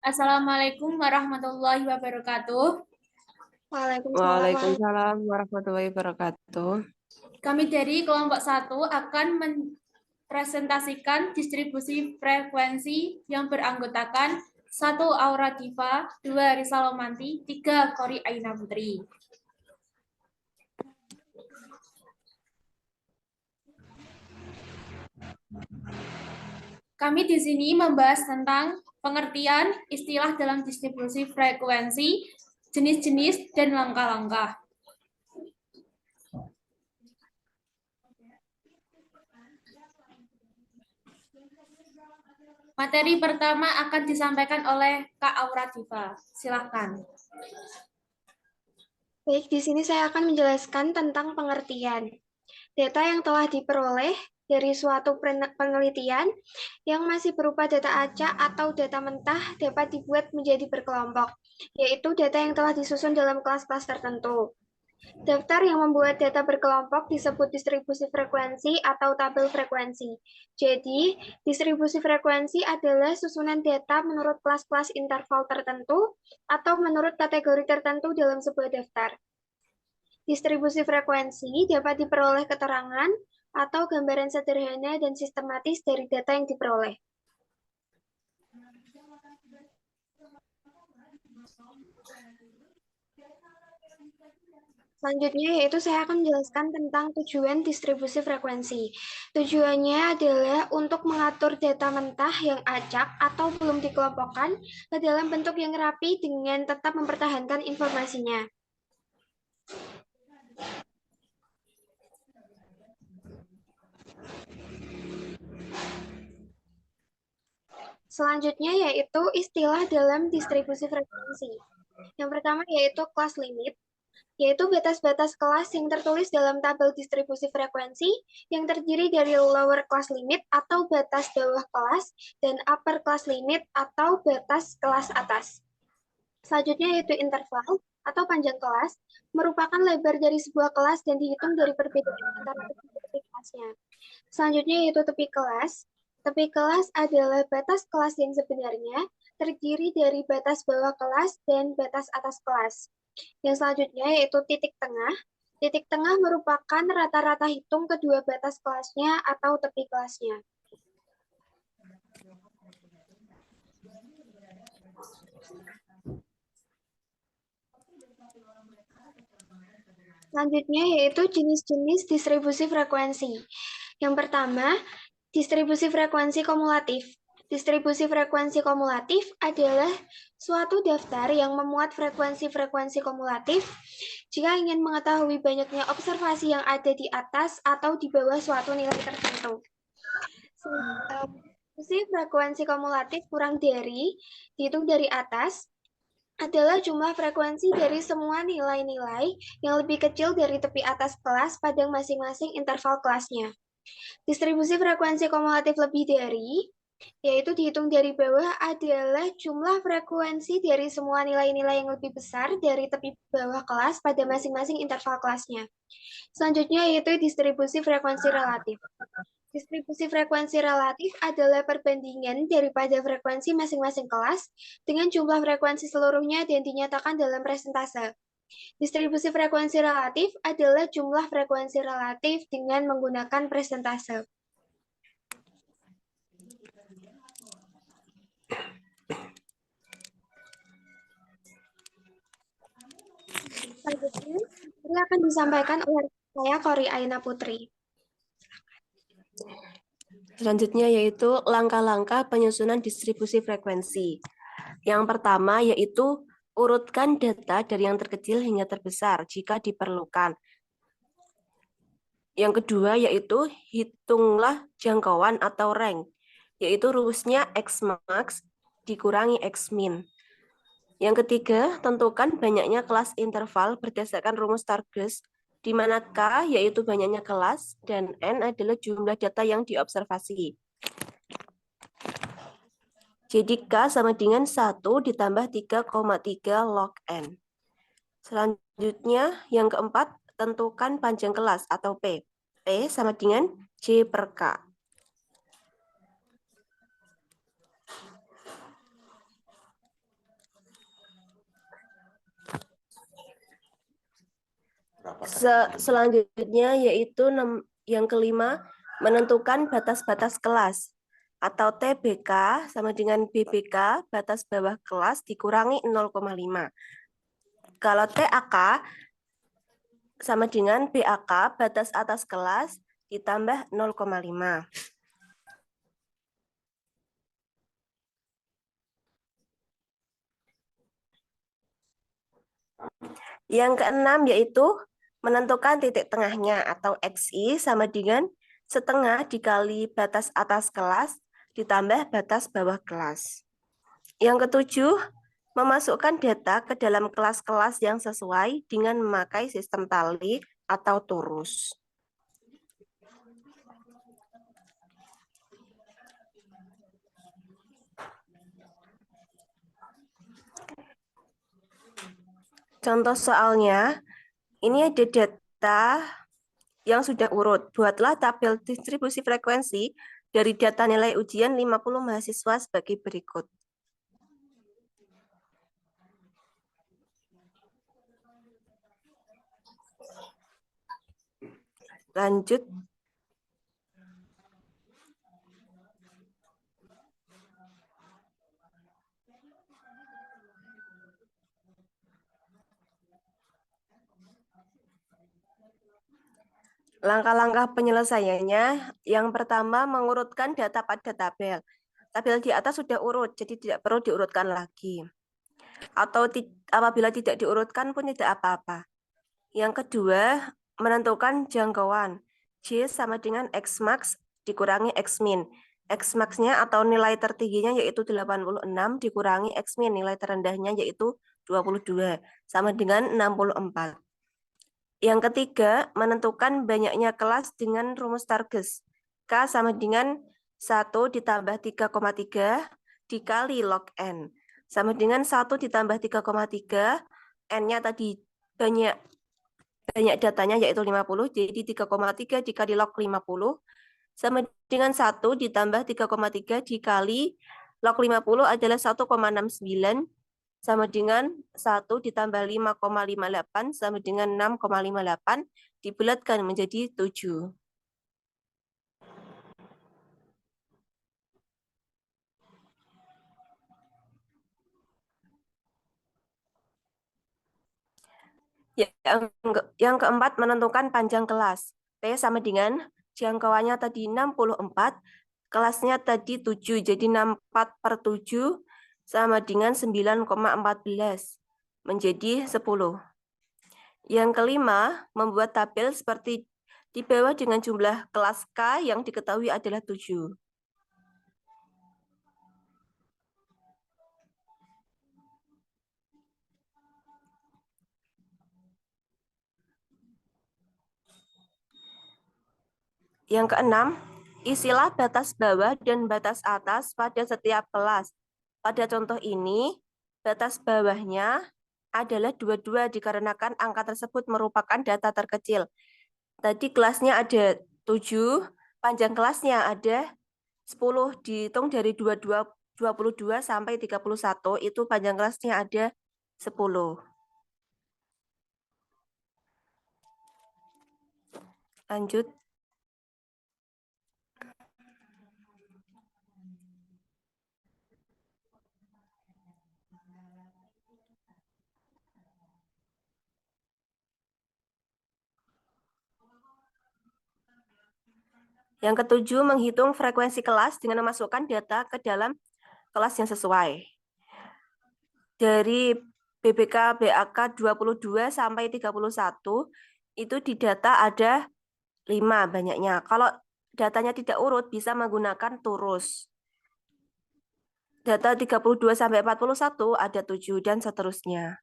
Assalamualaikum warahmatullahi wabarakatuh. Waalaikumsalam Waalaikumsalam warahmatullahi wabarakatuh. Kami dari kelompok 1 akan mempresentasikan distribusi frekuensi yang beranggotakan 1. Aura Diva, 2. Rizalomanti, 3. Kori Aina Putri. Kami di sini membahas tentang pengertian istilah dalam distribusi frekuensi, jenis-jenis, dan langkah-langkah. Materi pertama akan disampaikan oleh Kak Aura Diva. Silakan. Baik, di sini saya akan menjelaskan tentang pengertian. Data yang telah diperoleh dari suatu penelitian yang masih berupa data acak atau data mentah dapat dibuat menjadi berkelompok, yaitu data yang telah disusun dalam kelas-kelas tertentu. Daftar yang membuat data berkelompok disebut distribusi frekuensi atau tabel frekuensi. Jadi, distribusi frekuensi adalah susunan data menurut kelas-kelas interval tertentu atau menurut kategori tertentu dalam sebuah daftar. Distribusi frekuensi dapat diperoleh keterangan atau gambaran sederhana dan sistematis dari data yang diperoleh. Selanjutnya yaitu saya akan menjelaskan tentang tujuan distribusi frekuensi. Tujuannya adalah untuk mengatur data mentah yang acak atau belum dikelompokkan ke dalam bentuk yang rapi dengan tetap mempertahankan informasinya. Selanjutnya yaitu istilah dalam distribusi frekuensi. Yang pertama yaitu class limit, yaitu batas-batas kelas yang tertulis dalam tabel distribusi frekuensi yang terdiri dari lower class limit atau batas bawah kelas dan upper class limit atau batas kelas atas. Selanjutnya yaitu interval atau panjang kelas, merupakan lebar dari sebuah kelas dan dihitung dari perbedaan antara tepi kelasnya. Selanjutnya yaitu tepi kelas. Tepi kelas adalah batas kelas yang sebenarnya terdiri dari batas bawah kelas dan batas atas kelas. Yang selanjutnya yaitu titik tengah. Titik tengah merupakan rata-rata hitung kedua batas kelasnya atau tepi kelasnya. Selanjutnya yaitu jenis-jenis distribusi frekuensi. Yang pertama, distribusi frekuensi kumulatif. Distribusi frekuensi kumulatif adalah suatu daftar yang memuat frekuensi-frekuensi kumulatif jika ingin mengetahui banyaknya observasi yang ada di atas atau di bawah suatu nilai tertentu. Frekuensi kumulatif kurang dari, dihitung dari atas, adalah jumlah frekuensi dari semua nilai-nilai yang lebih kecil dari tepi atas kelas pada masing-masing interval kelasnya. Distribusi frekuensi kumulatif lebih dari, yaitu dihitung dari bawah, adalah jumlah frekuensi dari semua nilai-nilai yang lebih besar dari tepi bawah kelas pada masing-masing interval kelasnya. Selanjutnya yaitu distribusi frekuensi relatif. Distribusi frekuensi relatif adalah perbandingan daripada frekuensi masing-masing kelas dengan jumlah frekuensi seluruhnya dan dinyatakan dalam persentase. Distribusi frekuensi relatif adalah jumlah frekuensi relatif dengan menggunakan persentase. Selanjutnya, ini akan disampaikan oleh saya, Kori Aina Putri. Selanjutnya yaitu langkah-langkah penyusunan distribusi frekuensi. Yang pertama yaitu urutkan data dari yang terkecil hingga terbesar jika diperlukan. Yang kedua yaitu hitunglah jangkauan atau rank, yaitu rumusnya X-max dikurangi X-min. Yang ketiga, tentukan banyaknya kelas interval berdasarkan rumus Stargers, di mana K yaitu banyaknya kelas dan N adalah jumlah data yang diobservasi. Jadi K sama dengan 1 ditambah 3,3 log N. Selanjutnya, yang keempat, tentukan panjang kelas atau P. P sama dengan J per K. Selanjutnya yaitu yang kelima, menentukan batas-batas kelas atau TBK sama dengan BBK, batas bawah kelas dikurangi 0,5. Kalau TAK sama dengan BAK, batas atas kelas ditambah 0,5. Yang keenam yaitu menentukan titik tengahnya atau XI sama dengan setengah dikali batas atas kelas ditambah batas bawah kelas. Yang ketujuh, memasukkan data ke dalam kelas-kelas yang sesuai dengan memakai sistem tali atau torus. Contoh soalnya, ini ada data yang sudah urut. Buatlah tabel distribusi frekuensi dari data nilai ujian 50 mahasiswa sebagai berikut. Lanjut. Langkah-langkah penyelesaiannya, yang pertama mengurutkan data pada tabel. Tabel di atas sudah urut, jadi tidak perlu diurutkan lagi. Atau apabila tidak diurutkan pun tidak apa-apa. Yang kedua, menentukan jangkauan. J sama dengan Xmax dikurangi Xmin. Xmax-nya atau nilai tertingginya yaitu 86 dikurangi Xmin, nilai terendahnya yaitu 22, sama dengan 64. Yang ketiga, menentukan banyaknya kelas dengan rumus Targes. K sama dengan 1 ditambah 3,3 dikali log N. Sama dengan 1 ditambah 3,3, N-nya tadi banyak datanya yaitu 50, jadi 3,3 dikali log 50, sama dengan 1 ditambah 3,3 dikali log 50 adalah 1,69, sama dengan 1 ditambah 5,58 sama dengan 6,58 dibulatkan menjadi 7. Yang keempat, menentukan panjang kelas. P sama dengan jangkauannya tadi 64, kelasnya tadi 7, jadi 64/7 sama dengan 9,14 menjadi 10. Yang kelima, membuat tabel seperti di bawah dengan jumlah kelas K yang diketahui adalah 7. Yang keenam, isilah batas bawah dan batas atas pada setiap kelas. Pada contoh ini, batas bawahnya adalah 22 dikarenakan angka tersebut merupakan data terkecil. Tadi kelasnya ada 7, panjang kelasnya ada 10, dihitung dari 22 sampai 31, itu panjang kelasnya ada 10. Lanjut. Yang ketujuh, menghitung frekuensi kelas dengan memasukkan data ke dalam kelas yang sesuai. Dari BBK BAK 22 sampai 31, itu di data ada 5 banyaknya. Kalau datanya tidak urut, bisa menggunakan turus. Data 32 sampai 41 ada 7 dan seterusnya.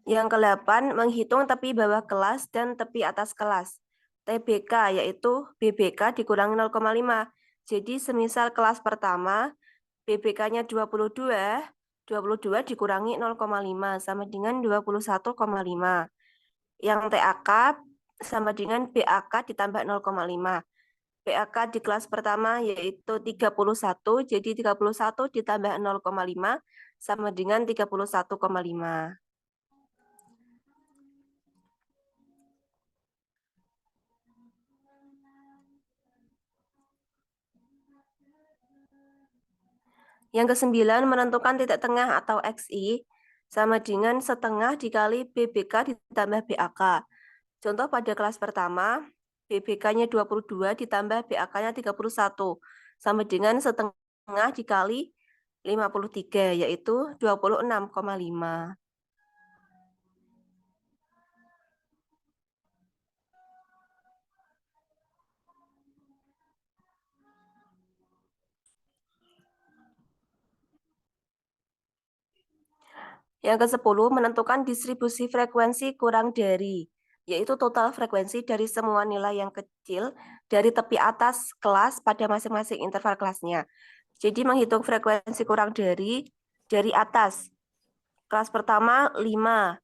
Yang ke-8, menghitung tepi bawah kelas dan tepi atas kelas. TBK yaitu BBK dikurangi 0,5. Jadi semisal kelas pertama, BBK-nya 22, 22 dikurangi 0,5 sama dengan 21,5. Yang TAK sama dengan BAK ditambah 0,5. PAK di kelas pertama yaitu 31, jadi 31 ditambah 0,5 sama dengan 31,5. Yang ke-9, menentukan titik tengah atau XI sama dengan setengah dikali BBK ditambah BAK. Contoh pada kelas pertama, BBK-nya 22 ditambah BAK-nya 31, sama dengan setengah dikali 53, yaitu 26,5. Yang ke-10, menentukan distribusi frekuensi kurang dari, yaitu total frekuensi dari semua nilai yang kecil dari tepi atas kelas pada masing-masing interval kelasnya. Jadi menghitung frekuensi kurang dari atas. Kelas pertama 5,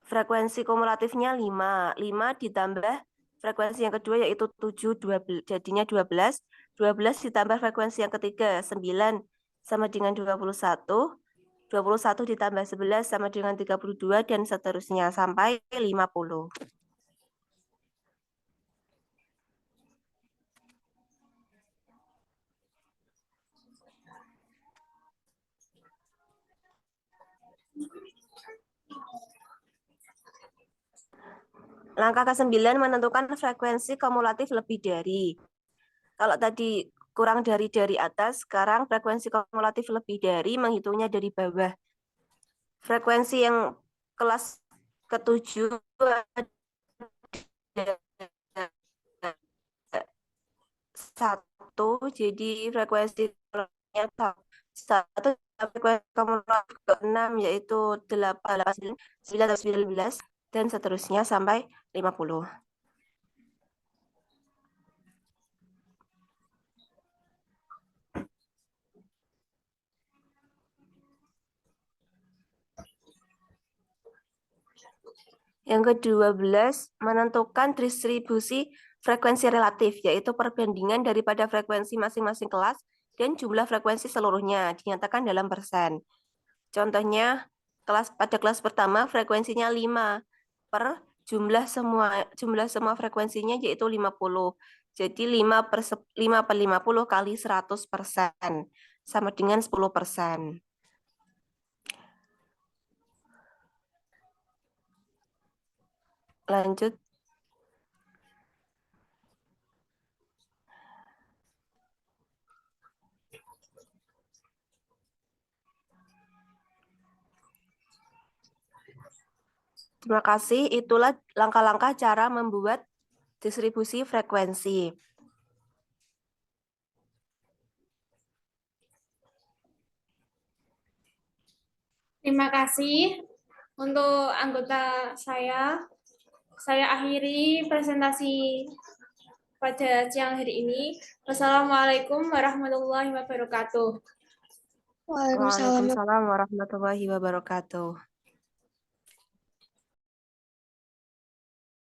frekuensi kumulatifnya 5. 5 ditambah frekuensi yang kedua yaitu 7, 12, jadinya 12. 12 ditambah frekuensi yang ketiga 9 sama dengan 21. 21 ditambah 11 sama dengan 32 dan seterusnya sampai 50. Langkah ke-9 menentukan frekuensi kumulatif lebih dari. Kalau tadi kurang dari atas, sekarang frekuensi kumulatif lebih dari menghitungnya dari bawah. Frekuensi yang kelas ke-7 satu, jadi frekuensi yang satu, frekuensi kumulatif ke-6 yaitu 8, 9, 19, dan seterusnya sampai 50. Yang ke-12, menentukan distribusi frekuensi relatif, yaitu perbandingan daripada frekuensi masing-masing kelas dan jumlah frekuensi seluruhnya, dinyatakan dalam persen. Contohnya, pada kelas pertama frekuensinya 5 per jumlah semua frekuensinya yaitu 50. Jadi 5 per 50 kali 100% sama dengan 10%. Lanjut. Terima kasih. Itulah langkah-langkah cara membuat distribusi frekuensi. Terima kasih untuk anggota saya. Saya akhiri presentasi pada siang hari ini. Wassalamualaikum warahmatullahi wabarakatuh. Waalaikumsalam. Waalaikumsalam warahmatullahi wabarakatuh.